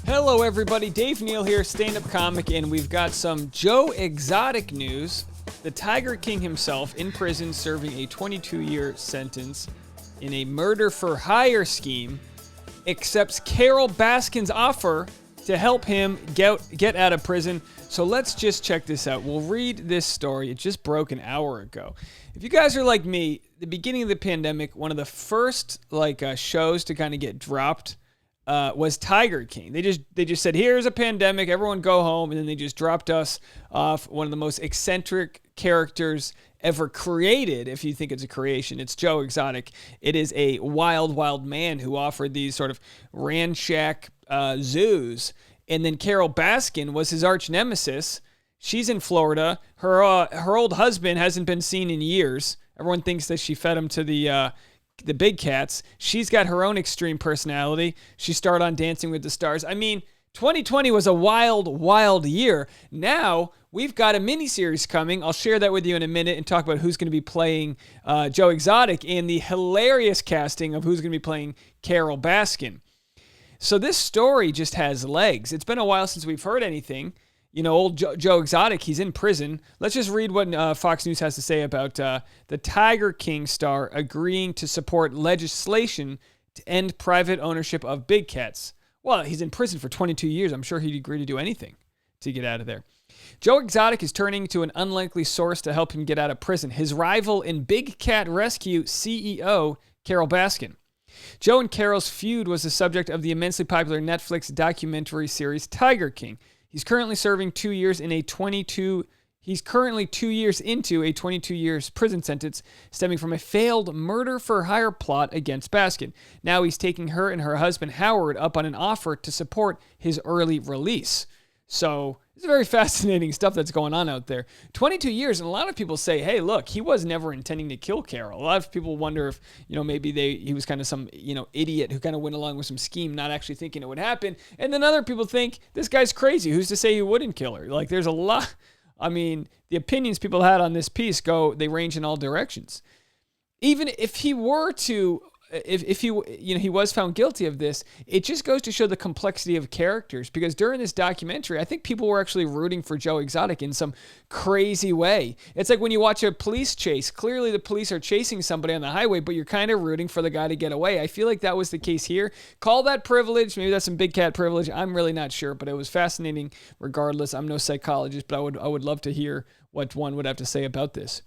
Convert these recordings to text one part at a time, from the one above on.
Hello, everybody. Dave Neal here, stand-up comic, and we've got some Joe Exotic news. The Tiger King himself in prison serving a 22-year sentence in a murder-for-hire scheme accepts Carole Baskin's offer to help him get out of prison. So let's just check this out. We'll read this story. It just broke an hour ago. If you guys are like me, the beginning of the pandemic, one of the first shows to kind of get dropped was Tiger King. They just said, here's a pandemic, everyone go home, and then they just dropped us off one of the most eccentric characters ever created. If you think it's a creation, it's Joe Exotic. It is a wild, wild man who offered these sort of ransack zoos. And then Carole Baskin was his arch nemesis. She's in Florida. Her old husband hasn't been seen in years. Everyone thinks that she fed him to the big cats. She's got her own extreme personality. She starred on Dancing with the Stars. I mean, 2020 was a wild, wild year. Now we've got a miniseries coming. I'll share that with you in a minute and talk about who's going to be playing Joe Exotic and the hilarious casting of who's going to be playing Carole Baskin. So this story just has legs. It's been a while since we've heard anything. You know, old Joe Exotic, he's in prison. Let's just read what Fox News has to say about the Tiger King star agreeing to support legislation to end private ownership of big cats. Well, he's in prison for 22 years. I'm sure he'd agree to do anything to get out of there. Joe Exotic is turning to an unlikely source to help him get out of prison. His rival in big cat rescue, CEO Carole Baskin. Joe and Carole's feud was the subject of the immensely popular Netflix documentary series Tiger King. He's currently serving 2 years in a 22. He's currently 2 years into a 22 years prison sentence stemming from a failed murder-for-hire plot against Baskin. Now he's taking her and her husband Howard up on an offer to support his early release. So it's very fascinating stuff that's going on out there. 22 years, and a lot of people say, hey, look, he was never intending to kill Carole. A lot of people wonder if, maybe he was kind of some, idiot who kind of went along with some scheme, not actually thinking it would happen. And then other people think, this guy's crazy. Who's to say he wouldn't kill her? Like, there's a lot. I mean, the opinions people had on this piece they range in all directions. Even if he were to... If he was found guilty of this, it just goes to show the complexity of characters, because during this documentary, I think people were actually rooting for Joe Exotic in some crazy way. It's like when you watch a police chase, clearly the police are chasing somebody on the highway, but you're kind of rooting for the guy to get away. I feel like that was the case here. Call that privilege. Maybe that's some big cat privilege. I'm really not sure, but it was fascinating regardless. I'm no psychologist, but I would love to hear what one would have to say about this.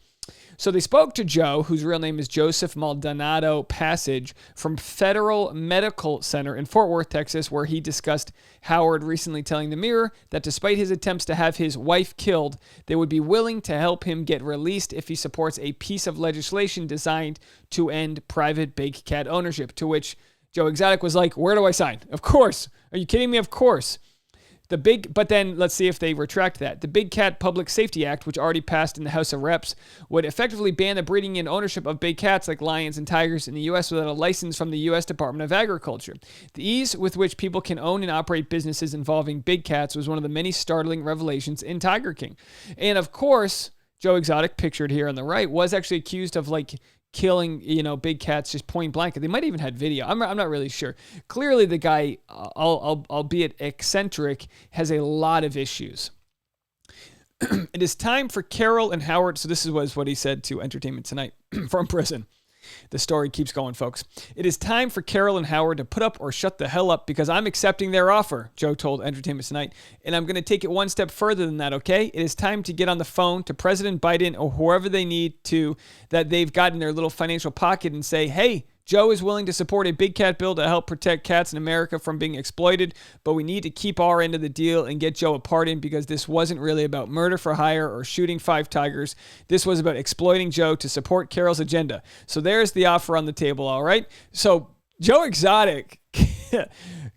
So they spoke to Joe, whose real name is Joseph Maldonado Passage, from Federal Medical Center in Fort Worth, Texas, where he discussed Howard recently telling the Mirror that despite his attempts to have his wife killed, they would be willing to help him get released if he supports a piece of legislation designed to end private big cat ownership, to which Joe Exotic was like, where do I sign? Of course. Are you kidding me? Of course. But then let's see if they retract that. The Big Cat Public Safety Act, which already passed in the House of Reps, would effectively ban the breeding and ownership of big cats like lions and tigers in the U.S. without a license from the U.S. Department of Agriculture. The ease with which people can own and operate businesses involving big cats was one of the many startling revelations in Tiger King. And of course, Joe Exotic, pictured here on the right, was actually accused of killing, big cats just point blank. They might even had video. I'm not really sure. Clearly, the guy, albeit eccentric, has a lot of issues. It is time for Carole and Howard. So this was what he said to Entertainment Tonight from prison. The story keeps going, folks. It is time for Carole and Howard to put up or shut the hell up, because I'm accepting their offer, Joe told Entertainment Tonight. And I'm going to take it one step further than that, okay? It is time to get on the phone to President Biden or whoever they need to, that they've got in their little financial pocket, and say, hey, Joe is willing to support a big cat bill to help protect cats in America from being exploited, but we need to keep our end of the deal and get Joe a pardon, because this wasn't really about murder for hire or shooting 5 tigers. This was about exploiting Joe to support Carole's agenda. So there's the offer on the table, all right? So Joe Exotic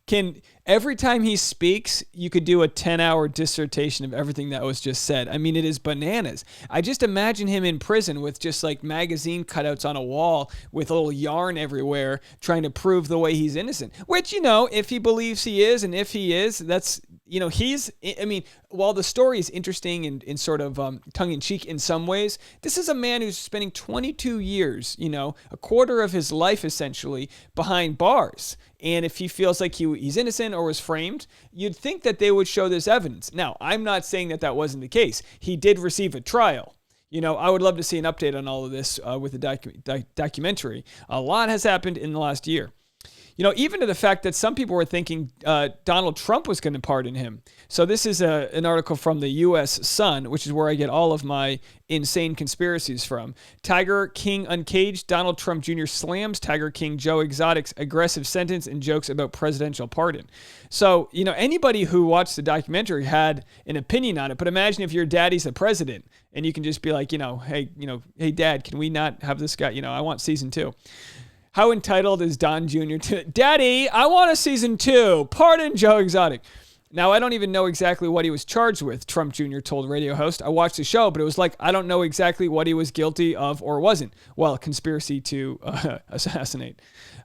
can, every time he speaks, you could do a 10-hour dissertation of everything that was just said. I mean, it is bananas. I just imagine him in prison with just magazine cutouts on a wall with a little yarn everywhere, trying to prove the way he's innocent. Which, if he believes he is, and if he is, that's, I mean, while the story is interesting and sort of tongue-in-cheek in some ways, this is a man who's spending 22 years, a quarter of his life essentially, behind bars. And if he feels like he's innocent or was framed, you'd think that they would show this evidence. Now, I'm not saying that wasn't the case. He did receive a trial. I would love to see an update on all of this with the documentary. A lot has happened in the last year. Even to the fact that some people were thinking Donald Trump was going to pardon him. So this is an article from the U.S. Sun, which is where I get all of my insane conspiracies from. Tiger King uncaged. Donald Trump Jr. slams Tiger King Joe Exotic's aggressive sentence and jokes about presidential pardon. So, anybody who watched the documentary had an opinion on it. But imagine if your daddy's the president and you can just be like, hey, Dad, can we not have this guy? I want season 2. How entitled is Don Jr. to, Daddy, I want a season 2. Pardon Joe Exotic. Now, I don't even know exactly what he was charged with, Trump Jr. told radio host. I watched the show, but it was like, I don't know exactly what he was guilty of or wasn't. Well, conspiracy to assassinate.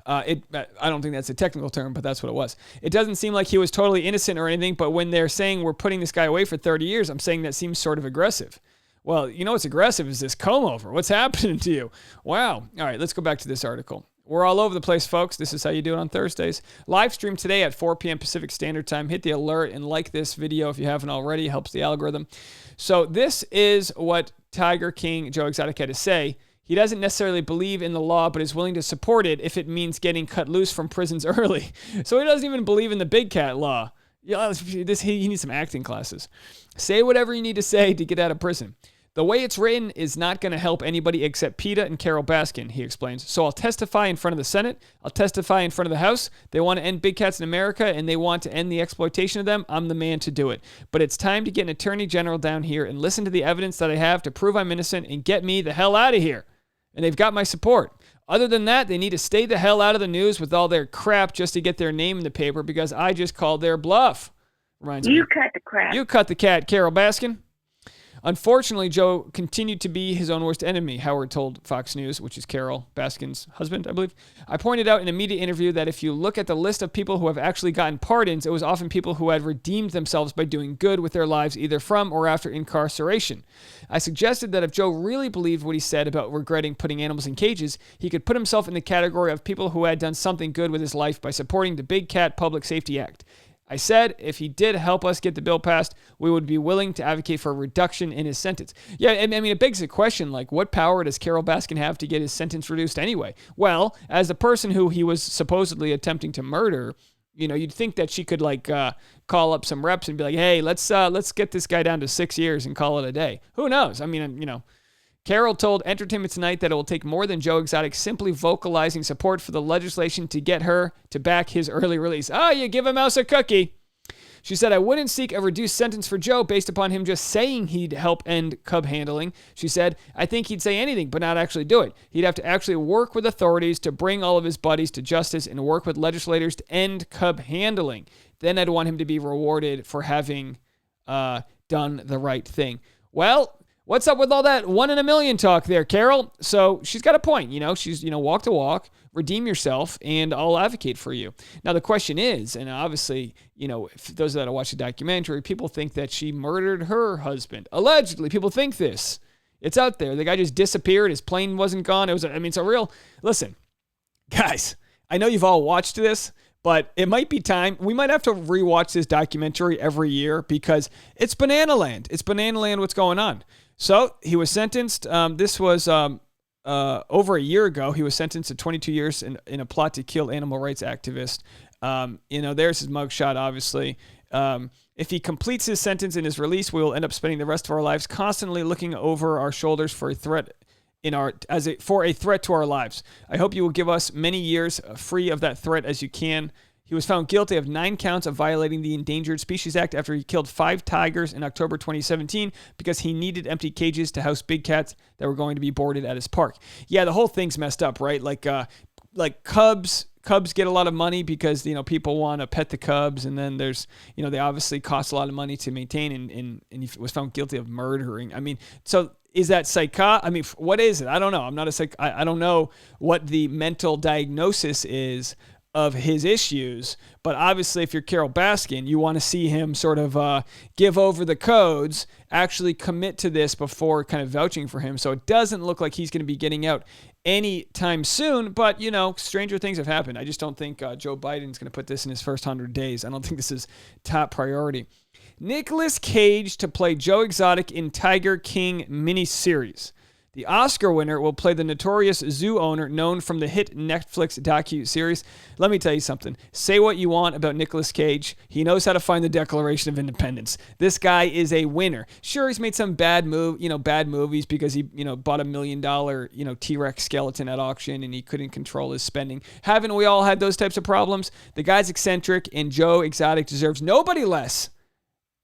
I don't think that's a technical term, but that's what it was. It doesn't seem like he was totally innocent or anything, but when they're saying we're putting this guy away for 30 years, I'm saying that seems sort of aggressive. Well, what's aggressive is this comb over. What's happening to you? Wow. All right, let's go back to this article. We're all over the place, folks. This is how you do it on Thursdays. Live stream today at 4 p.m. Pacific Standard Time. Hit the alert and like this video if you haven't already. It helps the algorithm. So this is what Tiger King Joe Exotic had to say. He doesn't necessarily believe in the law, but is willing to support it if it means getting cut loose from prisons early. So he doesn't even believe in the big cat law. He needs some acting classes. Say whatever you need to say to get out of prison. The way it's written is not going to help anybody except PETA and Carole Baskin, he explains. So I'll testify in front of the Senate. I'll testify in front of the House. They want to end big cats in America, and they want to end the exploitation of them. I'm the man to do it. But it's time to get an attorney general down here and listen to the evidence that I have to prove I'm innocent and get me the hell out of here. And they've got my support. Other than that, they need to stay the hell out of the news with all their crap just to get their name in the paper because I just called their bluff. Reminds me. Cut the crap. You cut the cat, Carole Baskin. Unfortunately, Joe continued to be his own worst enemy, Howard told Fox News, which is Carole Baskin's husband, I believe. I pointed out in a media interview that if you look at the list of people who have actually gotten pardons, it was often people who had redeemed themselves by doing good with their lives either from or after incarceration. I suggested that if Joe really believed what he said about regretting putting animals in cages, he could put himself in the category of people who had done something good with his life by supporting the Big Cat Public Safety Act. I said if he did help us get the bill passed, we would be willing to advocate for a reduction in his sentence. Yeah, I mean, it begs the question, like, what power does Carole Baskin have to get his sentence reduced anyway? Well, as the person who he was supposedly attempting to murder, you'd think that she could, call up some reps and be like, hey, let's get this guy down to 6 years and call it a day. Who knows? I mean, Carole told Entertainment Tonight that it will take more than Joe Exotic simply vocalizing support for the legislation to get her to back his early release. Oh, you give a mouse a cookie. She said, I wouldn't seek a reduced sentence for Joe based upon him just saying he'd help end cub handling. She said, I think he'd say anything, but not actually do it. He'd have to actually work with authorities to bring all of his buddies to justice and work with legislators to end cub handling. Then I'd want him to be rewarded for having done the right thing. Well, what's up with all that 1 in a million talk there, Carole? So she's got a point, she's, walk the walk, redeem yourself, and I'll advocate for you. Now, the question is, and obviously, if those that watch the documentary, people think that she murdered her husband. Allegedly, people think this. It's out there. The guy just disappeared. His plane wasn't gone. It's a real, listen, guys, I know you've all watched this, but it might be time. We might have to rewatch this documentary every year because it's banana land. It's banana land what's going on. So he was sentenced. This was over a year ago. He was sentenced to 22 years in a plot to kill animal rights activist. There's his mugshot, obviously. If he completes his sentence and is released, we will end up spending the rest of our lives constantly looking over our shoulders for a threat to our lives. I hope you will give us many years free of that threat as you can. He was found guilty of 9 counts of violating the Endangered Species Act after he killed 5 tigers in October 2017 because he needed empty cages to house big cats that were going to be boarded at his park. Yeah, the whole thing's messed up, right? Like cubs get a lot of money because, people want to pet the cubs, and then there's, they obviously cost a lot of money to maintain, and he was found guilty of murdering. I mean, so is that what is it? I don't know. I'm not a I don't know what the mental diagnosis is of his issues. But obviously, if you're Carole Baskin, you want to see him sort of give over the codes, actually commit to this before kind of vouching for him. So it doesn't look like he's going to be getting out anytime soon. But, you know, stranger things have happened. I just don't think Joe Biden's going to put this in his first 100 days. I don't think this is top priority. Nicolas Cage to play Joe Exotic in Tiger King miniseries. The Oscar winner will play the notorious zoo owner known from the hit Netflix docu-series. Let me tell you something. Say what you want about Nicolas Cage. He knows how to find the Declaration of Independence. This guy is a winner. Sure, he's made some bad movies because he, bought $1 million, T-Rex skeleton at auction and he couldn't control his spending. Haven't we all had those types of problems? The guy's eccentric, and Joe Exotic deserves nobody less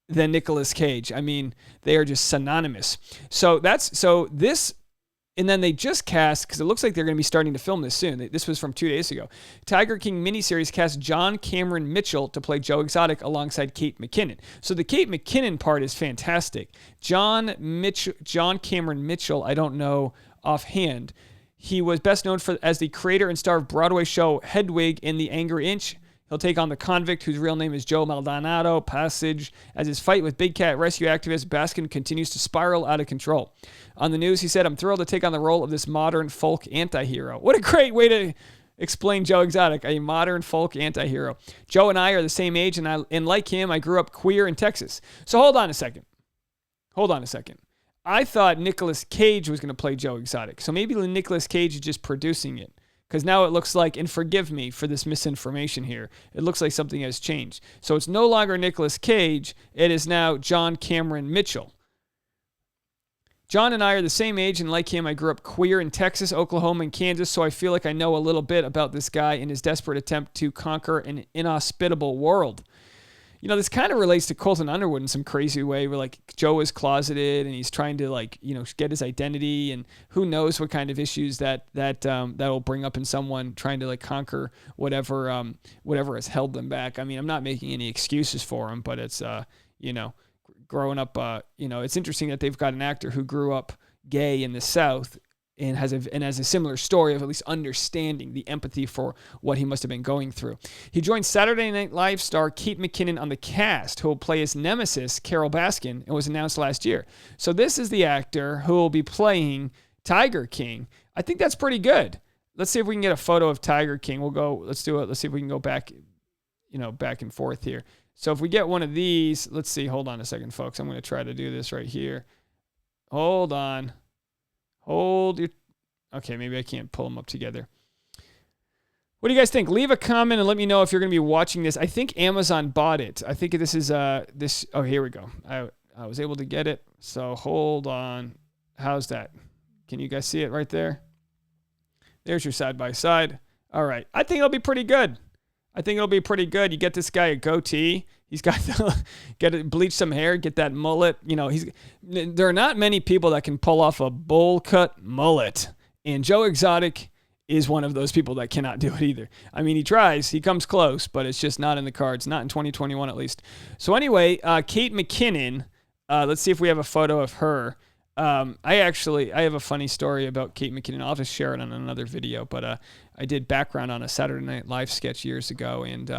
than Nicolas Cage. I mean, they are just synonymous. And then they just cast, because it looks like they're going to be starting to film this soon. This was from 2 days ago. Tiger King miniseries cast John Cameron Mitchell to play Joe Exotic alongside Kate McKinnon. So the Kate McKinnon part is fantastic. John Cameron Mitchell, I don't know offhand. He was best known as the creator and star of Broadway show Hedwig and the Angry Inch. He'll take on the convict whose real name is Joe Maldonado Passage. As his fight with big cat rescue activist Baskin continues to spiral out of control. On the news, he said, "I'm thrilled to take on the role of this modern folk anti-hero." What a great way to explain Joe Exotic, a modern folk anti-hero. Joe and I are the same age, and like him, I grew up queer in Texas. So hold on a second. I thought Nicolas Cage was going to play Joe Exotic. So maybe Nicolas Cage is just producing it. Because now it looks like, and forgive me for this misinformation here, it looks like something has changed. So it's no longer Nicolas Cage, it is now John Cameron Mitchell. John and I are the same age, and like him, I grew up queer in Texas, Oklahoma, and Kansas, so I feel like I know a little bit about this guy in his desperate attempt to conquer an inhospitable world. This kind of relates to Colton Underwood in some crazy way where, like, Joe is closeted and he's trying to, get his identity, and who knows what kind of issues that will bring up in someone trying to, conquer whatever has held them back. I mean, I'm not making any excuses for him, but it's, growing up, it's interesting that they've got an actor who grew up gay in the South and has a similar story of at least understanding the empathy for what he must have been going through. He joined Saturday Night Live star Kate McKinnon on the cast, who will play his nemesis, Carole Baskin, and was announced last year. So this is the actor who will be playing Tiger King. I think that's pretty good. Let's see if we can get a photo of Tiger King. Let's do it. Let's see if we can go back, back and forth here. So if we get one of these, let's see. Hold on a second, folks. I'm going to try to do this right here. Hold on. Okay, maybe I can't pull them up together. What do you guys think? Leave a comment and let me know if you're going to be watching this. I think Amazon bought it. I think this is this. Oh, here we go. I was able to get it. So hold on. How's that? Can you guys see it right there? There's your side by side. All right. I think it'll be pretty good. You get this guy a goatee. He's got to bleach some hair, get that mullet. There are not many people that can pull off a bowl cut mullet. And Joe Exotic is one of those people that cannot do it either. I mean, he tries, he comes close, but it's just not in the cards, not in 2021 at least. So anyway, Kate McKinnon, let's see if we have a photo of her. I have a funny story about Kate McKinnon. I'll just share it on another video, but I did background on a Saturday Night Live sketch years ago, and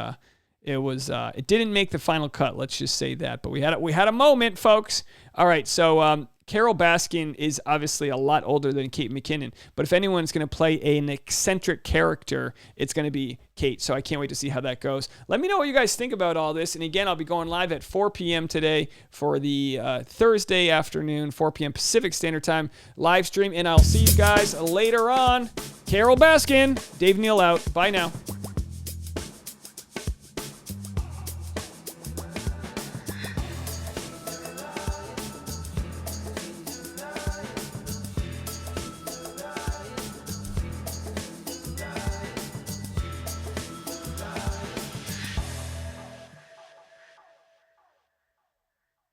it didn't make the final cut. Let's just say that, but we had a moment, folks. All right, so Carole Baskin is obviously a lot older than Kate McKinnon, but if anyone's going to play an eccentric character, it's going to be Kate, so I can't wait to see how that goes. Let me know what you guys think about all this, and again, I'll be going live at 4 p.m. today for the Thursday afternoon, 4 p.m. Pacific Standard Time live stream, and I'll see you guys later on. Carole Baskin, Dave Neal out. Bye now.